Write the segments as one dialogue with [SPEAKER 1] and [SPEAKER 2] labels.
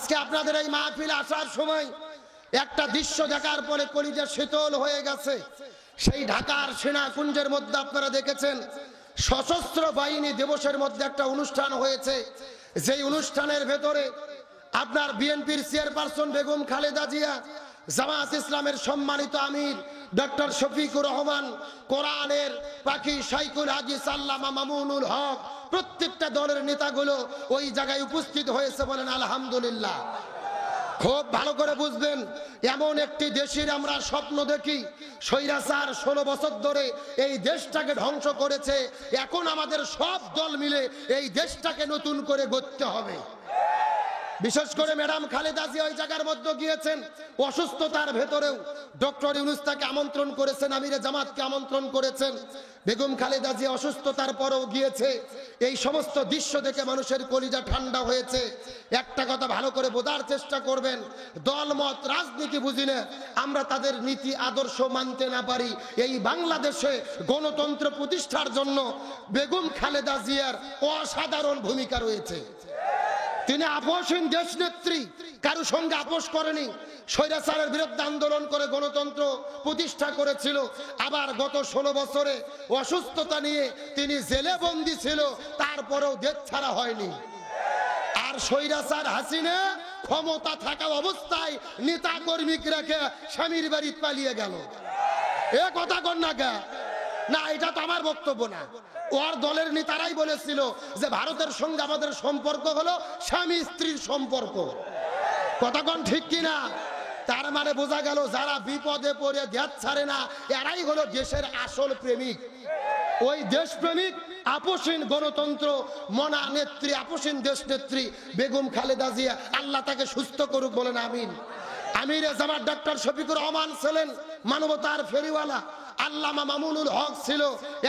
[SPEAKER 1] আজকে আপনাদের এই মাহফিল আসার সময় একটা দৃশ্য দেখার পরে কলিজা শীতল হয়ে গেছে। সেই ঢাকার সেনাকুঞ্জের মধ্যে আপনারা দেখেছেন সশস্ত্র বাহিনী দিবসের মধ্যে একটা অনুষ্ঠান হয়েছে। যেই অনুষ্ঠানের ভেতরে আপনার বিএনপির চেয়ারপারসন বেগম খালেদা জিয়া, জামাত ইসলামের সম্মানিত আমির ডক্টর শফিকুর রহমান, কোরআনের পাখি শাইখুল হাদিস আল্লামা মামুনুল হক, প্রত্যেকটা দলের নেতাগুলো ওই জায়গায় উপস্থিত হয়েছে। বলেন আলহামদুলিল্লাহ। খুব ভালো করে বুঝবেন, এমন একটি দেশের আমরা স্বপ্ন দেখি। স্বৈরাচার 16 বছর ধরে এই দেশটাকে ধ্বংস করেছে। এখন আমাদের সব দল মিলে এই দেশটাকে নতুন করে গড়তে হবে। বিশেষ করে ম্যাডাম খালেদা জিয়া ওই জায়গার মধ্যে গিয়েছেন অসুস্থতার ভেতরেও। ডক্টর ইউনূস তাকে আমন্ত্রণ করেছেন, আমিরে জামাতকে আমন্ত্রণ করেছেন। বেগম খালেদা জিয়া অসুস্থতার পরেও গিয়েছে। এই সমস্ত দৃশ্য দেখে মানুষের কলিজা ঠান্ডা হয়েছে। একটা কথা ভালো করে বোঝার চেষ্টা করবেন, দলমত রাজনীতি বুঝি না, আমরা তাদের নীতি আদর্শ মানতে না পারি, এই বাংলাদেশে গণতন্ত্র প্রতিষ্ঠার জন্য বেগম খালেদা জিয়ার অসাধারণ ভূমিকা রয়েছে। তিনি আপোষহীন দেশ নেত্রী, কারো সঙ্গে আপোষ করেনি। স্বৈরাচারের বিরুদ্ধে আন্দোলন করে গণতন্ত্র প্রতিষ্ঠা করেছিল। আবার গত 16 বছরে অসুস্থতা নিয়ে তিনি জেলে বন্দী ছিল, তারপরেও দেশ ছাড়া হয়নি। আর স্বৈরাচার হাসিনা ক্ষমতা থাকা অবস্থায় নেতা কর্মীকে রেখে স্বামীর বাড়ি পালিয়ে গেল। এ কথা কন না কে? না, এটা তো আমার বক্তব্য না। ওর দলের নেতারাই বলেছিল যে ভারতের সঙ্গে আমাদের সম্পর্ক হলো স্বামী স্ত্রীর সম্পর্ক। কথা কোন ঠিক কিনা? তার মানে বোঝা গেল যারা বিপদে পড়ে দেশ ছাড়ে না, এরাই হলো দেশের আসল প্রেমিক। ওই দেশপ্রেমিক আপোষহীন গণতন্ত্র মনা নেত্রী, আপোষহীন দেশ নেত্রী বেগম খালেদা জিয়া, আল্লাহ তাকে সুস্থ করুক, বলেন আমিন। আমিরে জামাত ডক্টর শফিকুর রহমান ছিলেন মানবতার ফেরিওয়ালা, আল্লামা মামুনুল হক ছিল।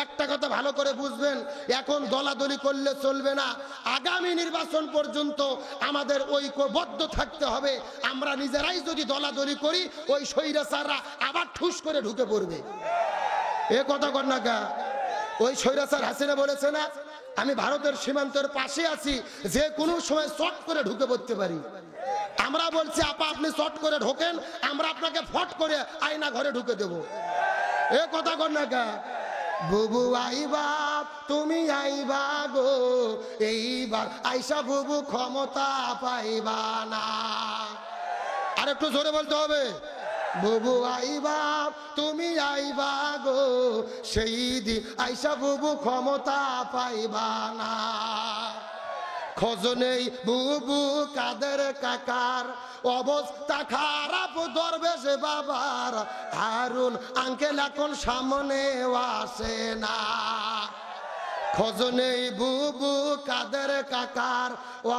[SPEAKER 1] একটা কথা ভালো করে বুঝবেন, এখন দলাদলি করলে চলবে না। আগামী নির্বাচন পর্যন্ত আমাদের ঐক্যবদ্ধ থাকতে হবে। আমরা নিজেরাই যদি দলাদলি করি, ওই স্বৈরাচাররা আবার ঠুস করে ঢুকে পড়বে। এ কথা কর না কা? ওই স্বৈরাচার হাসিনা বলেছে না, আমি ভারতের সীমান্তের পাশে আছি, যে কোনো সময় চট করে ঢুকে পড়তে পারি। আমরা বলছি আপা আপনি চট করে ঢোকেন, আমরা আপনাকে ফট করে আয়না ঘরে ঢুকে দেব। এ কথা কর না কা? বুবু আইবা তুমি আইবা গো, এইবার আইসা বুবু ক্ষমতা পাইবা না। আর একটু জোরে বলতে হবে, বুবু আইবা তুমি আইবা গো, সেই দিন আইসা বুবু ক্ষমতা পাইবা না। খোঁজ নেই বুবু কাদের কাকার, অবস্থা খারাপ দরবেশ বাবার, হারুন আঙ্কেল এখন সামনে আসে না। খোঁজ নেই বুবু কাদের কাকার,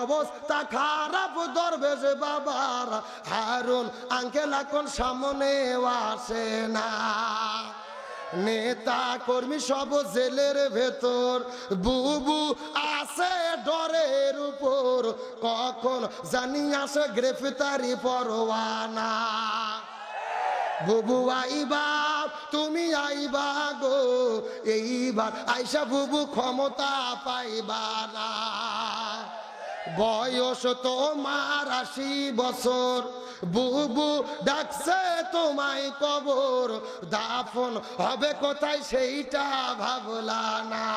[SPEAKER 1] অবস্থা খারাপ দরবেশ বাবার, হারুন আঙ্কেল এখন সামনে আসে না। নেতা কর্মী সব জেলের ভেতর, বুবু আছে ডরের উপর, কখন জানি আসে গ্রেফতারি পরোয়ানা। বুবু আইবা তুমি আইবা গো, এইবার আইসা বুবু ক্ষমতা পাইবা না। বয়স তোমার 80 বছর, বুবু ডাকছে তোমায় কবর, দাফন হবে কোথায় সেইটা ভাবলা না।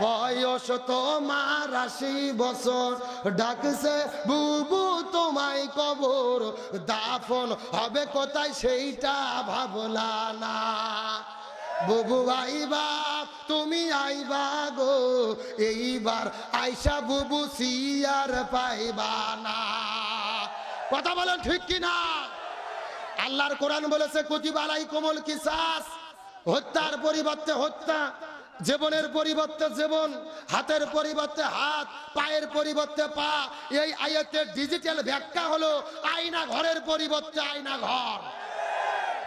[SPEAKER 1] বয়স তোমার 80 বছর, ডাকছে বুবু তোমায় কবর, দাফন হবে কোথায় সেইটা ভাবলা না। বুবু আইবা তুমি আইবা গো, এইবার আইসা বুবু সিয়ার পাইবা না। কথা বলেন ঠিক কিনা? আল্লাহর কোরআন বলেছে কুতিবা আলাইকুমুল কিসাস, হত্যার পরিবর্তে হত্যা, জীবনের পরিবর্তে জীবন, হাতের পরিবর্তে হাত, পায়ের পরিবর্তে পা। এই আয়াতের ডিজিটাল ব্যাখ্যা হলো আয়না ঘরের পরিবর্তে আয়না ঘর।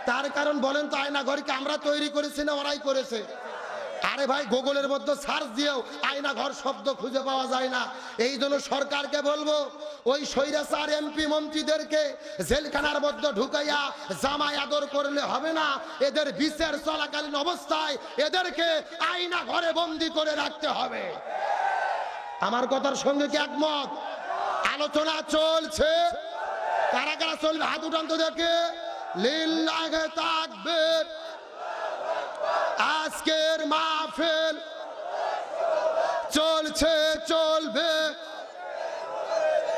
[SPEAKER 1] তার কারণ বলেন তো, আয়না ঘরকে আমরা তৈরি করেছি না ওরাই করেছে? আরে ভাই, গুগলের মধ্যে সার্চ দিয়েও আয়না ঘর শব্দ খুঁজে পাওয়া যায় না। এই জন্য সরকারকে বলবো, ওই স্বৈরাচার এমপি মন্ত্রীদেরকে জেলখানার মধ্যে ঢুকাইয়া জামাই আদর করলে হবে না। এদের বিচার চলাকালীন অবস্থায় এদেরকে আয়না ঘরে বন্দি করে রাখতে হবে। আমার কথার সঙ্গে কি একমত? আলোচনা চলছে, কারা কারা চলবে হাত উঠান তো দেখে। লিল্লাহি তাকবীর। আজকের মাহফিল চলছে, চলবে।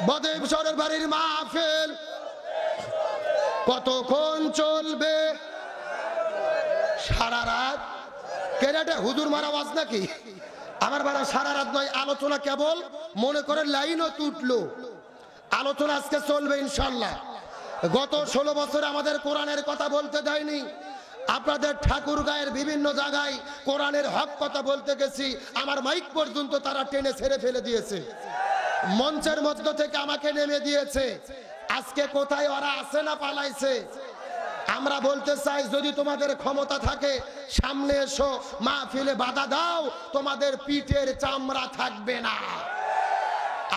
[SPEAKER 1] বদেশ্বরের বাড়ির মাহফিল কতক্ষণ চলবে? সারা রাত। কেরাটা হুজুর মারা আওয়াজ নাকি? আমার বাড়া সারা রাত নয়, আলোচনা কেবল মনে করেন লাইনও তুটলো। আলোচনা আজকে চলবে ইনশাল্লাহ। গত 16 বছরে আমাদের কোরআনের কথা বলতে দেয়নি। আপনাদের ঠাকুর গায়ের বিভিন্ন জায়গায় কোরআনের হক কথা বলতে গেছি, আমার মাইক পর্যন্ত তারা টেনে ছেড়ে ফেলে দিয়েছে, মঞ্চের মধ্য থেকে আমাকে নেমে দিয়েছে। আজকে কোথায় ওরা আছে না পালাইছে? আমরা বলতে চাই, যদি তোমাদের ক্ষমতা থাকে সামনে এসো, মাহফিলে বাধা দাও, তোমাদের পিঠের চামড়া থাকবে না।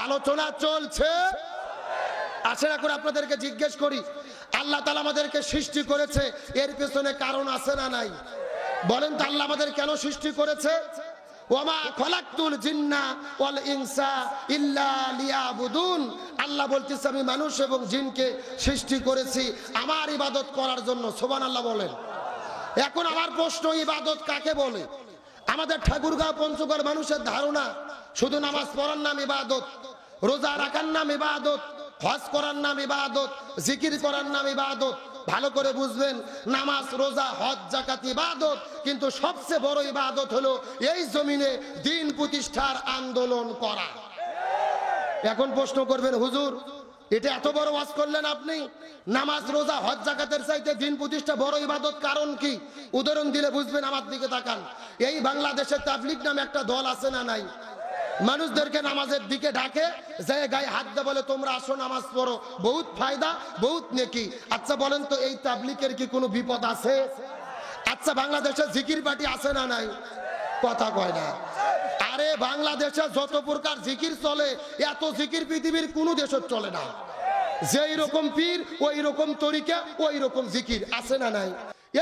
[SPEAKER 1] আলোচনা চলছে। আসেন এখন আপনাদেরকে জিজ্ঞেস করি, আল্লাহ তাআলা আমাদেরকে সৃষ্টি করেছে, এর পেছনে কারণ আছে না নাই? বলেন তো, আল্লাহ আমাদের কেন সৃষ্টি করেছে? ওয়ামা খলাকতুল জিন্না ওয়াল ইনসা ইল্লা লিয়াবুদুন। আল্লাহ বলতেছে, আমি মানুষ এবং জিনকে সৃষ্টি করেছি আমার ইবাদত করার জন্য। সুবহানাল্লাহ বলেন। এখন আমার প্রশ্ন, ইবাদত কাকে বলে? আমাদের ঠাকুরগাঁও পঞ্চগড় মানুষের ধারণা শুধু নামাজ পড়ার নাম ইবাদত, রোজা রাখার নাম ইবাদত, হজ করার নাম ইবাদত, জিকির করার নাম ইবাদত। ভালো করে বুঝবেন, নামাজ, রোজা, হজ, যাকাত ইবাদত, কিন্তু সবচেয়ে বড় ইবাদত হলো এই জমিনে দ্বীন প্রতিষ্ঠার আন্দোলন করা। এখন প্রশ্ন করবেন, হুজুর এটা এত বড় ওয়াজ করলেন আপনি, নামাজ, রোজা, হজ, যাকাতের চাইতে দ্বীন প্রতিষ্ঠা বড় ইবাদত, কারণ কি? উদাহরণ দিলে বুঝবেন। আমার দিকে তাকান। এই বাংলাদেশে তাবলীগ নামে একটা দল আছে না নাই? মানুষদেরকে নামাজের দিকে ডাকে, যে গায়ে হাত দিয়ে বলে তোমরা আসো নামাজ পড়ো, বহুত ফায়দা, বহুত নেকি। আচ্ছা বলেন তো, এই তাবলীগের কি কোনো বিপদ আছে? আচ্ছা বাংলাদেশে জিকির পার্টি আছে না নাই? কথা কয় না। আরে বাংলাদেশে যত প্রকার জিকির চলে, এত জিকির পৃথিবীর কোনো দেশে চলে না। যেই রকম পীর ওই রকম তরিকা, ওই রকম জিকির, আছে না নাই?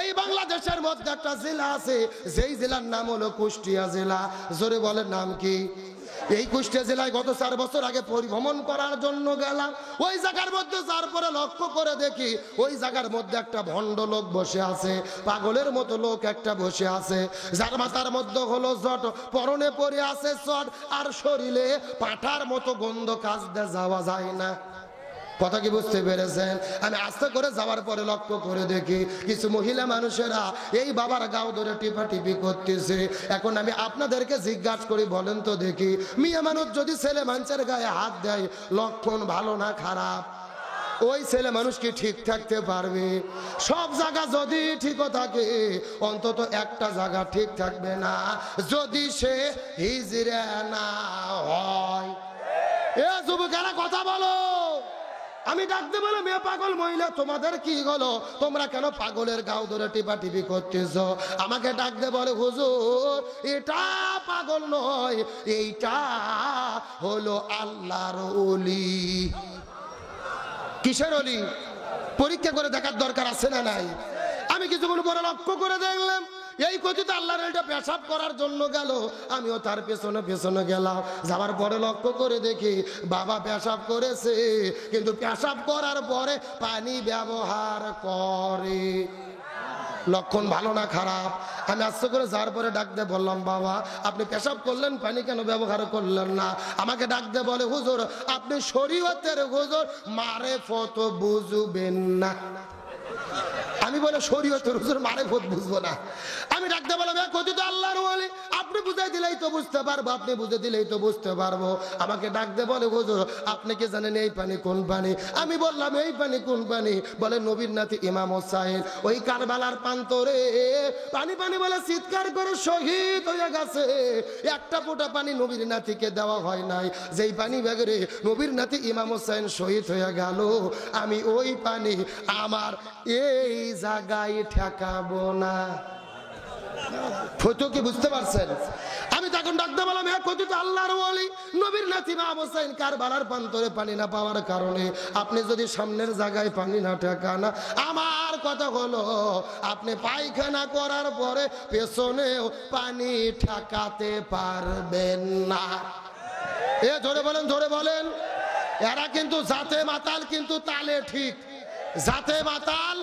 [SPEAKER 1] এই বাংলাদেশের মধ্যে একটা জেলা আছে, যেই জেলার নাম হলো কুষ্টিয়া জেলা। জোরে বলেন নাম কি? এই কুষ্টিয়া জেলায় গত 4 বছর আগে পরিভ্রমণ করার জন্য গেলাম। ওই জায়গার মধ্যে যার পরে লক্ষ্য করে দেখি, ওই জায়গার মধ্যে একটা ভণ্ড লোক বসে আছে, পাগলের মতো লোক একটা বসে আছে, যার মাথার মধ্যে হলো জট, পরনে পরে আছে চট, আর শরীরে পাঠার মতো গন্ধ, কাজ দিয়ে যাওয়া যায় না। কথা কি বুঝতে পেরেছেন? আমি আস্তে করে যাওয়ার পরে লক্ষ্য করে দেখি কিছু মহিলা মানুষেরা এই বাবার গাও ধরে টিপাটিপি করতেছে। এখন আমি আপনাদেরকে জিজ্ঞাসা করি, বলেন তো দেখি, মেয়ে মানুষ যদি ছেলে মানুষের গায়ে হাত দেয়, লক্ষণ ভালো না খারাপ? ওই ছেলে মানুষ কি ঠিক থাকতে পারবে? সব জায়গা যদি ঠিক থাকে, অন্তত একটা জায়গা ঠিক থাকবে না, যদি সে হিজড়া না হয়। এ যুবকেরা কথা বলো। আমি ডাকতে বলে, মেয়ে পাগল মহিলা, তোমাদের কি হলো? তোমরা কেন পাগলের গাও ধরে টিপাটিপি করতেছ? আমাকে ডাকতে বলে, হুজুর এটা পাগল নয়, এইটা হলো আল্লাহর ওলি। কিসের ওলি? পরীক্ষা করে দেখার দরকার আছে না নাই? আমি কিছুক্ষণ পরে লক্ষ্য করে দেখলাম, এই কথিত আল্লাহর এটা পেশাব করার জন্য গেল, আমিও তার পেছনে পেছনে গেলাম। যাওয়ার পরে লক্ষ্য করে দেখি বাবা পেশাব করেছে, কিন্তু পেশাব করার পরে পানি ব্যবহার করে। লক্ষণ ভালো না খারাপ? আমি আস্তে করে যার পরে ডাকতে বললাম, বাবা আপনি পেশাব করলেন, পানি কেন ব্যবহার করলেন না? আমাকে ডাকতে বলে, হুজুর আপনি শরীয়তের হুজুর, মারেফত বুঝবেন না। আমি বলে, শরীয়তের হুজুর মারেফত বুঝবো না? আমি ডাকতে বললাম, কথিত আল্লাহর ওলি, আপনি বুঝাই দিলেই তো বুঝতে পারবো, আপনি বুঝে দিলেই তো বুঝতে পারবো। আমাকে ডাকতে বলে, হুজুর আপনি কি জানেন এই পানি কোন পানি? আমি বললাম, এই পানি কোন পানি? বলে, নবীর নাতি ইমাম হোসাইন ওই কারবালার প্রান্তরে পানি পানি বলে চিৎকার করে শহীদ হয়ে গেছে। একটা ফোঁটা পানি নবীর নাতিকে দেওয়া হয় নাই। যেই পানি ব্যাগরে নবীর নাতি ইমাম হোসাইন শহীদ হয়ে গেল, আমি ওই পানি আমার এই জায়গায় ঠেকাবো না। ফটো কি বুঝতে পারছেন? আমি তখন ডাকতে বললাম, হ্যাঁ কথিত আল্লাহর ওলি নবীর নাতি ইমাম হোসেন কারবালার প্রান্তরে পানি না পাওয়ার কারণে আপনি যদি সামনের জায়গায় পানি না ঠেকান, আমার কথা হলো আপনি পায়খানা করার পরে পেছনেও পানি ঠেকাতে পারবেন না। এ ধরে বলেন, ধরে বলেন। এরা কিন্তু জাতে মাতাল, কিন্তু তালে ঠিক। জাতে মাতাল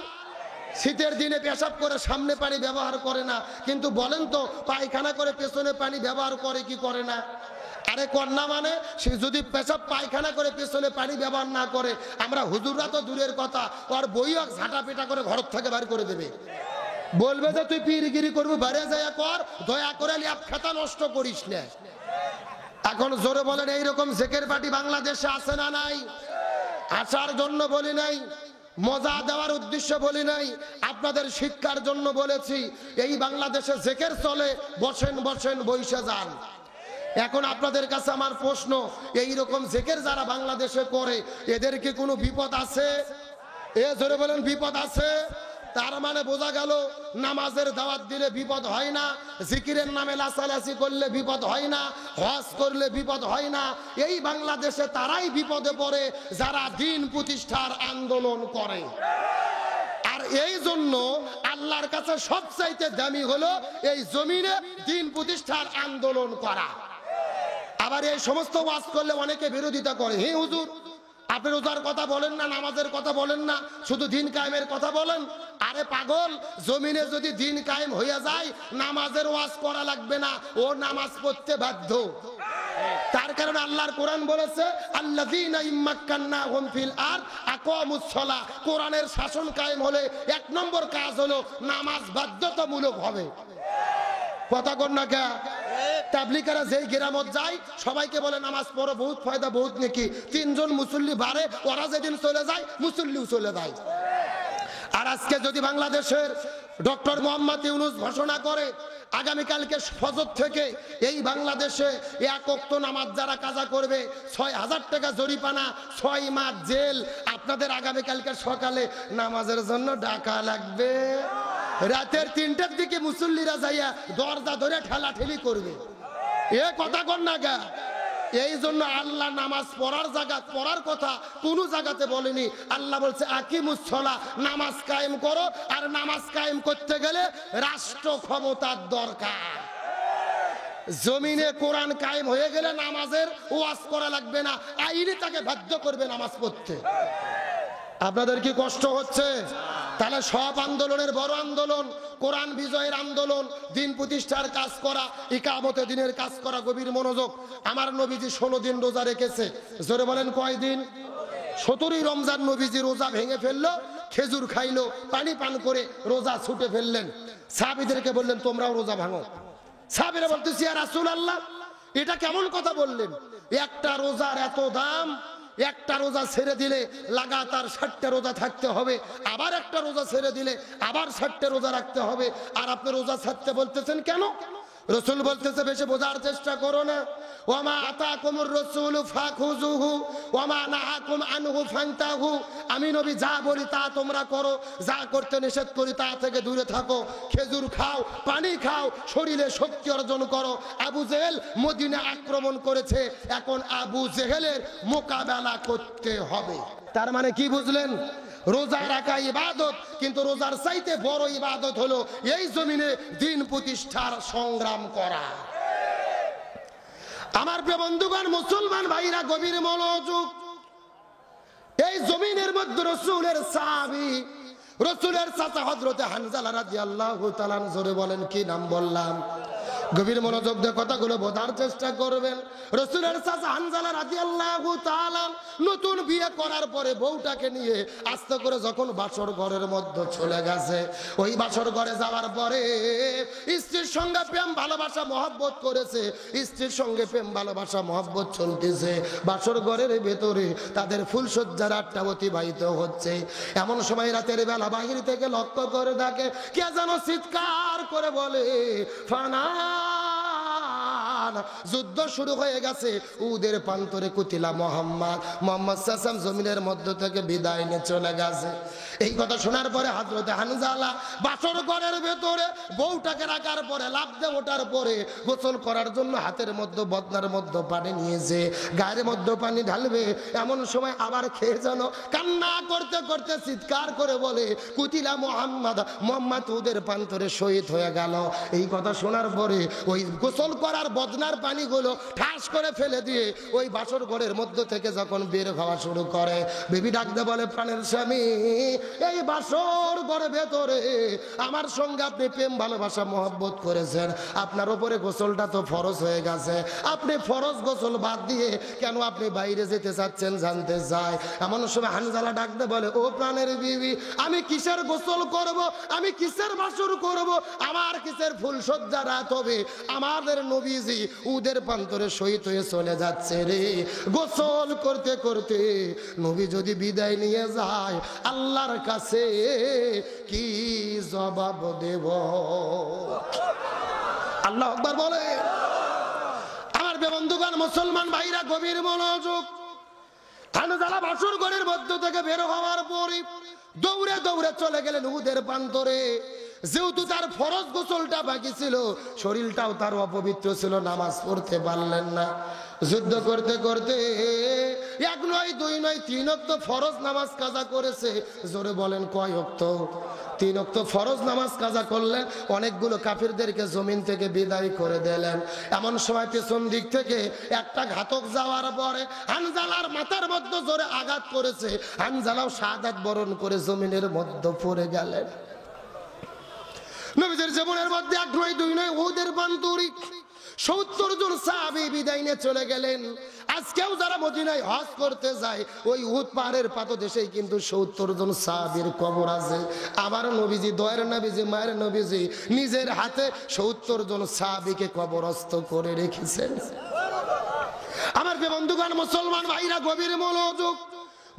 [SPEAKER 1] শীতের দিনে পেশাব করে সামনে পানি ব্যবহার করে না, কিন্তু বলেন তো পায়খানা করে পেছনে পানি ব্যবহার করে কি করে না? আরে কন্যা মানে সে যদি পেশাব পায়খানা করে পেছনে পানি ব্যবহার না করে, আমরা হুজুররা তো দূরের কথা, ওর বইও ঝাঁটা পেটা করে ঘর থেকে বার করে দেবে, বলবে যে তুই পীরগিরি করবি, বাইরে যায় কর, দয়া করে ল্যাপ খাতা নষ্ট করিস না। এখন জোরে বলেন, এইরকম জেকের পার্টি বাংলাদেশে আছে না নাই? আসার জন্য বলি নাই, মজা দেওয়ার উদ্দেশ্যে বলি নাই, আপনাদের শিক্ষার জন্য বলেছি। এই বাংলাদেশে জেকের চলে, বসেন বসেন বইসা যান। এখন আপনাদের কাছে আমার প্রশ্ন, এই রকম জেকের যারা বাংলাদেশে করে, এদের কি কোনো বিপদ আছে? এ জোরে বলেন, বিপদ আছে? তার মানে বোঝা গেল নামাজের দাওয়াত দিলে বিপদ হয় না, জিকিরের নামে লাসালাসি করলে বিপদ হয় না, হজ করলে বিপদ হয় না। এই বাংলাদেশে তারাই বিপদে পড়ে যারা দিন প্রতিষ্ঠার আন্দোলন করে। আর এই জন্য আল্লাহর কাছে সবচাইতে দামি হলো এই জমিনে দিন প্রতিষ্ঠার আন্দোলন করা। আবার এই সমস্ত ওয়াজ করলে অনেকে বিরোধিতা করে, হে হুজুর আপনি রোজার কথা বলেন না, নামাজের কথা বলেন না, শুধু দিন কায়েমের কথা বলেন। আরে পাগল, জমিনে যদি দিন কায়েম হইয়া যায়, নামাজের ওয়াজ করা লাগবে না, ও নামাজ পড়তে বাধ্য। তার কারণে আল্লাহর কোরআন বলেছে, আল্লাযীনা ইম্মাক্কান্নাহুম ফিল আরদ আকামুস সালাহ। কোরআনের শাসন কায়েম হলে এক নম্বর কাজ হলো নামাজ বাধ্যতামূলক হবে। কথা কর না কে? তাবলিগেরা যেই গ্রামত যায় সবাইকে বলে নামাজ পড়ো, বহুত ফায়দা, বহুত নেকি। তিনজন মুসল্লি বাড়ে, ওরা যেদিন চলে যায় মুসল্লিও চলে যায়। আর আজকে যদি বাংলাদেশের ডক্টর মোহাম্মদ ইউনূস ঘোষণা করে আগামীকালকে ফজর থেকে এই বাংলাদেশে এক ওয়াক্ত নামাজ যারা কাজা করবে ৬,০০০ টাকা জরিমানা, ৬ মাস জেল, আপনাদের আগামীকালকে সকালে নামাজের জন্য ডাকা লাগবে। রাতের ৩টার দিকে মুসল্লিরা যাইয়া দরজা ধরে ঠেলাঠেলি করবে। এ কথা কর না গা? এই জন্য আল্লাহ নামাজ পড়ার জায়গা, পড়ার কথা কোন জায়গাতে বলেনি। আল্লাহ বলছে আকিমুস সালাহ, নামাজ কায়েম করো। আর নামাজ কায়েম করতে গেলে রাষ্ট্র ক্ষমতার দরকার। জমিনে কোরআন কায়েম হয়ে গেলে নামাজের ওয়াজ করা লাগবে না, আইনে তাকে বাধ্য করবে নামাজ পড়তে। আপনাদের কি কষ্ট হচ্ছে? তাহলে সব আন্দোলনের বড় আন্দোলন কোরআন বিজয়ের আন্দোলন, দিন প্রতিষ্ঠার কাজ করা, ইকামতে দিনের কাজ করা। গভীর মনোযোগ। আমার নবীজি 16 দিন রোজা রেখেছে। জোরে বলেন কয় দিন? 17ই রমজান নবীজি রোজা ভেঙে ফেললো, খেজুর খাইলো, পানি পান করে রোজা ছুটে ফেললেন। সাহাবীদেরকে বললেন তোমরাও রোজা ভাঙো। সাহাবীরা বলতেছি ইয়া রাসূলুল্লাহ, এটা কেমন কথা বললেন? একটা রোজার এত দাম, একটা রোজা ছেড়ে দিলে লাগাতার 60টা রোজা থাকতে হবে, আবার একটা রোজা ছেড়ে দিলে আবার 60টা রোজা রাখতে হবে, আর আপনি রোজা ছাড়তে বলতেছেন কেন? রাসূল বলতেছে বেশি বোঝার চেষ্টা করো না। ওয়ামা আতাকুমুর রাসূলু ফাখুযুহু ওয়ামা নাহাকুম আনহু ফান্তাহু। আমি নবী যা বলি তা তোমরা করো, যা করতে নিষেধ করি তা থেকে দূরে থাকো। খেজুর খাও, পানি খাও, শরীরে শক্তি অর্জন করো। আবু জেহেল মদিনা আক্রমণ করেছে, এখন আবু জেহেলের মোকাবেলা করতে হবে। তার মানে কি বুঝলেন? রোজা রাখা ইবাদত, কিন্তু রোজার চাইতে বড় ইবাদত হলো এই জমিনে দিন প্রতিষ্ঠার সংগ্রাম করা। আমার প্রিয় বন্ধুগণ, মুসলমান ভাইরা গভীর মনোযোগ। এই জমিনের মধ্যে রাসূলের সাহাবী, রাসূলের চাচা হযরতে হানজালা রাদিয়াল্লাহু তাআলা, জোরে বলেন কি নাম বললাম? গভীর মনোযোগ দিয়ে কথাগুলো বোঝার চেষ্টা করবেন। রাসূলের চাচা হানজালা রাদিয়াল্লাহু তাআলা নতুন বিয়ে করার পরে বউটাকে নিয়ে আস্তে করে যখন বাসর ঘরের মধ্যে চলে গেছে, ওই বাসর ঘরে যাওয়ার পরে স্ত্রীর সঙ্গে প্রেম ভালোবাসা মহব্বত করেছে, স্ত্রীর সঙ্গে প্রেম ভালোবাসা মহব্বত চলতেছে। বাসর ঘরের ভেতরে তাদের ফুলসজ্জার আটটা অতিবাহিত হচ্ছে। এমন সময় রাতের বেলা বাহির থেকে লক্ষ্য করে দেখে কে যেন চিৎকার করে বলে ফানা, যুদ্ধ শুরু হয়ে গেছে। উদের প্রান্তরে কুতিলা মোহাম্মদ। মোহাম্মদ সাল্লাল্লাহু আলাইহি ওয়াসাল্লাম জমিনের মধ্য থেকে বিদায় নিয়ে চলে গেছে। এই কথা শোনার পরে হযরতে হানজালা বাসর ঘরের ভেতরে বউটাকে রাখার পরে লাফ দিয়ে ওঠার পরে গোসল করার জন্য হাতের মধ্যে বদনার মধ্যে পানি নিয়েছে, গায়ের মধ্যে পানি ঢালবে, এমন সময় আবার খেয়ে যেন কান্না করতে করতে চিৎকার করে বলে কুতিলা মুহাম্মদ, মুহাম্মদ ওদের প্রান্তরে শহীদ হয়ে গেল। এই কথা শোনার পরে ওই গোসল করার বদনার পানিগুলো ঠাস করে ফেলে দিয়ে ওই বাসর ঘরের মধ্য থেকে যখন বের হওয়া শুরু করে, বিবি ডাকতে বলে প্রাণের স্বামী, এই বাসর ঘরের ভেতরে আমার সঙ্গে আপনি প্রেম ভালোবাসা মহব্বত করেছেন, আপনার উপরে গোসলটা তো ফরজ হয়ে গেছে, আপনি ফরজ গোসল বাদ দিয়ে কেন আপনি বাইরে যেতে চাচ্ছেন জানতে চাই। এমন সময় হানজালা ডাকতে বলে ও প্রাণের বিবি, আমি কিসের গোসল করব, আমি কিসের বাসর করব, আমার কিসের ফুলসজ্জা রাত হবে, আমাদের নবীজি উদের প্রান্তরে শহীদ হয়ে চলে যাচ্ছে রে। গোসল করতে করতে নবী যদি বিদায় নিয়ে যায়, আল্লাহর কাছে কি জবাব দেব? আল্লাহু আকবার বলে। আমার বন্ধুগণ, মুসলমান ভাইরা গভীর মনোযোগ। হানজালা বাসর ঘরের মধ্য থেকে বের হওয়ার পরে দৌড়ে দৌড়ে চলে গেলেন উহুদের প্রান্তরে। যেহেতু তার ফরজ গোসলটা বাকি ছিল, শরীরটাও তার অপবিত্র ছিল, নামাজ পড়তে পারলেন না। যুদ্ধ করতে করতে এক নয় দুই নয় তিন ওয়াক্ত ফরজ নামাজ কাজা করেছে। জোরে বলেন কয় ওয়াক্ত? 3 ওয়াক্ত ফরজ নামাজ কাজা করলেন। অনেকগুলো কাফিরদেরকে জমিন থেকে বিদায় করে দিলেন। এমন সময় পেছন দিক থেকে একটা ঘাতক যাওয়ার পরে হানজালার মাথার মধ্যে জোরে আঘাত করেছে। হানজালাও শাহাদাত বরণ করে জমিনের মধ্যে পড়ে গেলেন। নবীদের জীবনের মধ্যে এক নয় দুই নয় উহুদের প্রান্তরে 70 জন সাহাবী বিদায় নিয়ে চলে গেলেন। আজকেও যারা মদিনায় হজ করতে যায়, ওই উহুদ পাহাড়ের পাদদেশেই কিন্তু 70 জন সাহাবীর কবর আছে। আমার নবীজি, দয়ার নবীজি, মায়ের নবীজি নিজের হাতে 70 জন সাহাবীকে কবরস্থ করে রেখেছেন। আমার বন্ধুগণ, মুসলমান ভাইরা গভীর মনোযোগ।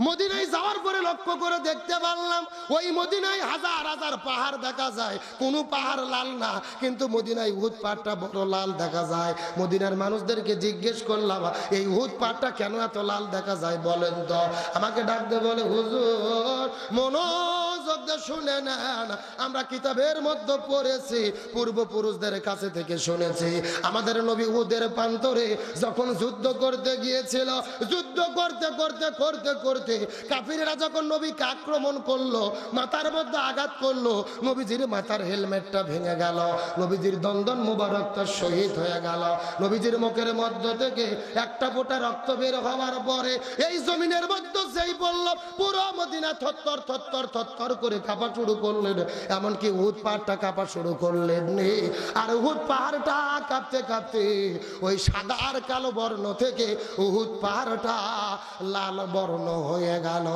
[SPEAKER 1] মদিনায় যাওয়ার পরে লক্ষ্য করে দেখতে পারলাম ওই মদিনায় হাজার হাজার পাহাড় দেখা যায়, কোনো পাহাড় লাল না, কিন্তু মদিনায় উহুদ পাহাড়টা বড় লাল দেখা যায়। মদিনার মানুষদেরকে জিজ্ঞেস করলাম এই উহুদ পাহাড়টা কেন এত লাল দেখা যায় বলেন তো? আমাকে ডাকতে বলে হুজুর মনোযোগ দিয়ে শুনে নেন, আমরা কিতাবের মধ্যে পড়েছি, পূর্বপুরুষদের কাছে থেকে শুনেছি, আমাদের নবী উহুদের প্রান্তরে যখন যুদ্ধ করতে গিয়েছিল, যুদ্ধ করতে করতে করতে করতে কাফিররা যখন নবীকে আক্রমণ করলো, মাথার মধ্যে আঘাত করলো, নবীজির মাথার হেলমেটটা ভেঙে গেল, নবীজির দন্দন মুবারকটা শহীদ হয়ে গেল। নবীজির মুখের মধ্য থেকে একটা ফোঁটা রক্ত বের হওয়ার পরে এই জমিনের মধ্যে যেই বলল, পুরো মদিনা থরথর থরথর থরথর করে কাঁপা শুরু করলেন। এমনকি উহুদ পাহাড়টা কাঁপা শুরু করলেন। আর উহুদ পাহাড়টা কাঁপতে কাঁপতে ওই সাদা আর কালো বর্ণ থেকে উহুদ পাহাড়টা লাল বর্ণ হয়ে গেল।